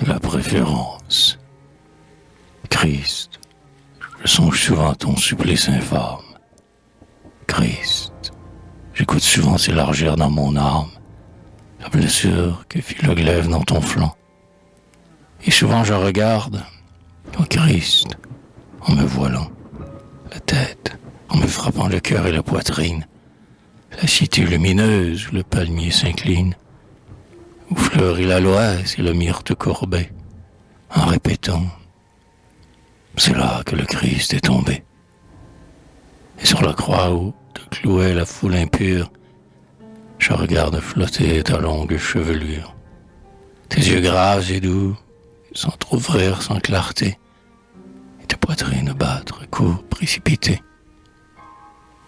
la préférence. Christ, je songe souvent à ton supplice infâme. Christ, j'écoute souvent s'élargir dans mon âme la blessure que fit le glaive dans ton flanc. Et souvent je regarde, ô Christ, en me voilant la tête, en me frappant le cœur et la poitrine, la cité lumineuse où le palmier s'incline, où fleurit l'aloès et le myrte courbé, en répétant, c'est là que le Christ est tombé. Et sur la croix où te clouait la foule impure, je regarde flotter ta longue chevelure, tes yeux graves et doux, s'entr'ouvrir sans clarté, et ta poitrine battre, coup précipité,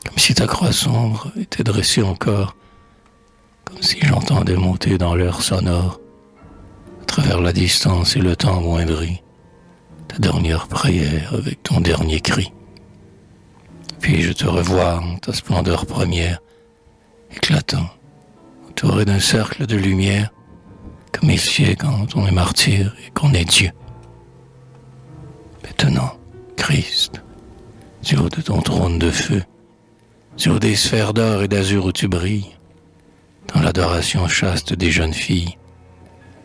comme si ta croix sombre était dressée encore, comme si j'entendais monter dans l'air sonore, à travers la distance et le temps moindri, ta dernière prière avec ton dernier cri. Puis je te revois en ta splendeur première, éclatant, entouré d'un cercle de lumière, comme ici quand on est martyr et qu'on est Dieu. Maintenant, Christ, du haut de ton trône de feu, du haut des sphères d'or et d'azur où tu brilles, dans l'adoration chaste des jeunes filles,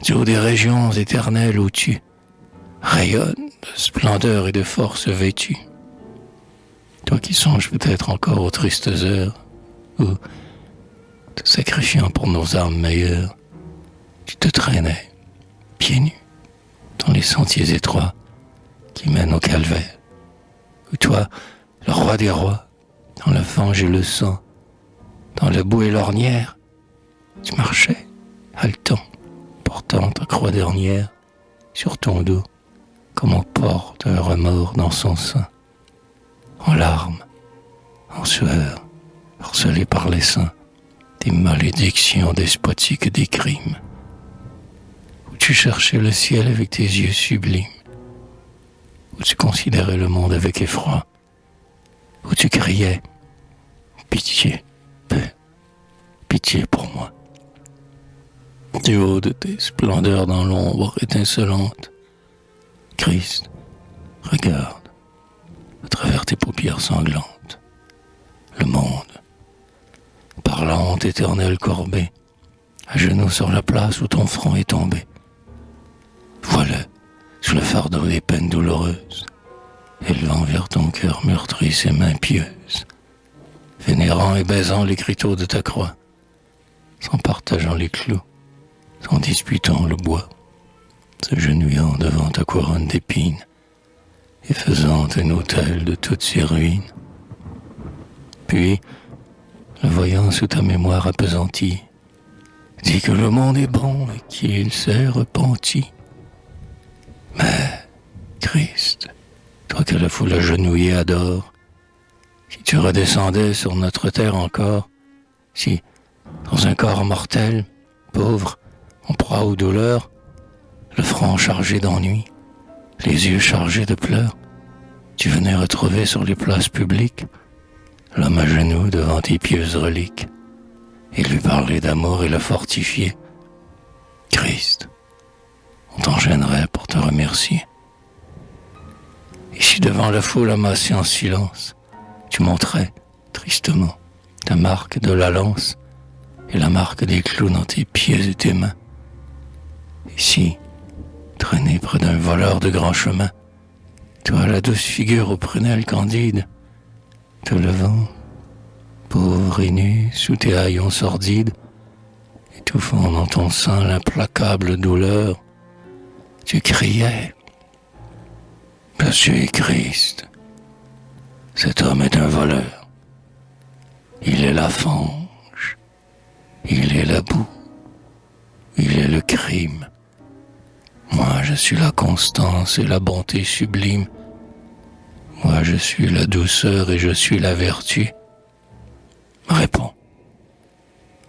du haut des régions éternelles où tu rayonnes de splendeur et de force vêtue. Toi qui songes peut-être encore aux tristes heures où, te sacrifiant pour nos âmes meilleures, tu te traînais, pieds nus, dans les sentiers étroits qui mènent au calvaire, où toi, le roi des rois, dans la fange et le sang, dans la boue et l'ornière, tu marchais, haletant, portant ta croix dernière sur ton dos, comme on porte un remords dans son sein, en larmes, en sueur, harcelé par les saints, des malédictions despotiques des crimes, où tu cherchais le ciel avec tes yeux sublimes, où tu considérais le monde avec effroi, où tu criais « Pitié, paix, pitié pour moi ». Du haut de tes splendeurs dans l'ombre étincelante, Christ, regarde, à travers tes paupières sanglantes, le monde, parlant éternel courbé, à genoux sur la place où ton front est tombé. Voilà, sous le fardeau des peines douloureuses, élevant vers ton cœur meurtri ses mains pieuses, vénérant et baisant l'écriteau de ta croix, sans partageant les clous, sans disputant le bois, s'agenouillant devant ta couronne d'épines, et faisant un autel de toutes ses ruines. Puis, le voyant sous ta mémoire appesantie, dis que le monde est bon et qu'il s'est repenti. Mais, Christ, toi que la foule agenouillée adore, si tu redescendais sur notre terre encore, si, dans un corps mortel, pauvre, en proie aux douleurs, le front chargé d'ennui, les yeux chargés de pleurs, tu venais retrouver sur les places publiques l'homme à genoux devant tes pieuses reliques et lui parler d'amour et le fortifier. Christ, on t'enchaînerait pour te remercier. Et si devant la foule amassée en silence, tu montrais, tristement, ta marque de la lance et la marque des clous dans tes pieds et tes mains. Et si, traîné près d'un voleur de grand chemin, toi la douce figure aux prunelles candides, te levant, pauvre et nu, sous tes haillons sordides, étouffant dans ton sein l'implacable douleur, tu criais « Monsieur est Christ, cet homme est un voleur, il est la fange, il est la boue, il est le crime. Moi, je suis la constance et la bonté sublime. Moi, je suis la douceur et je suis la vertu. Réponds.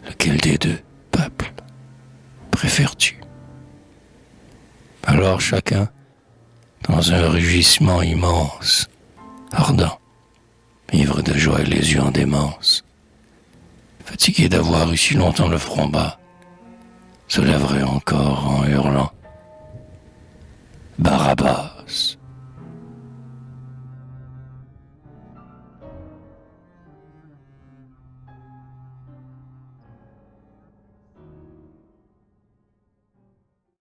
Lequel des deux, peuple, préfères-tu? Alors chacun, dans un rugissement immense, ardent, ivre de joie et les yeux en démence, fatigué d'avoir eu si longtemps le front bas, se lèverait encore en hurlant Barabbas.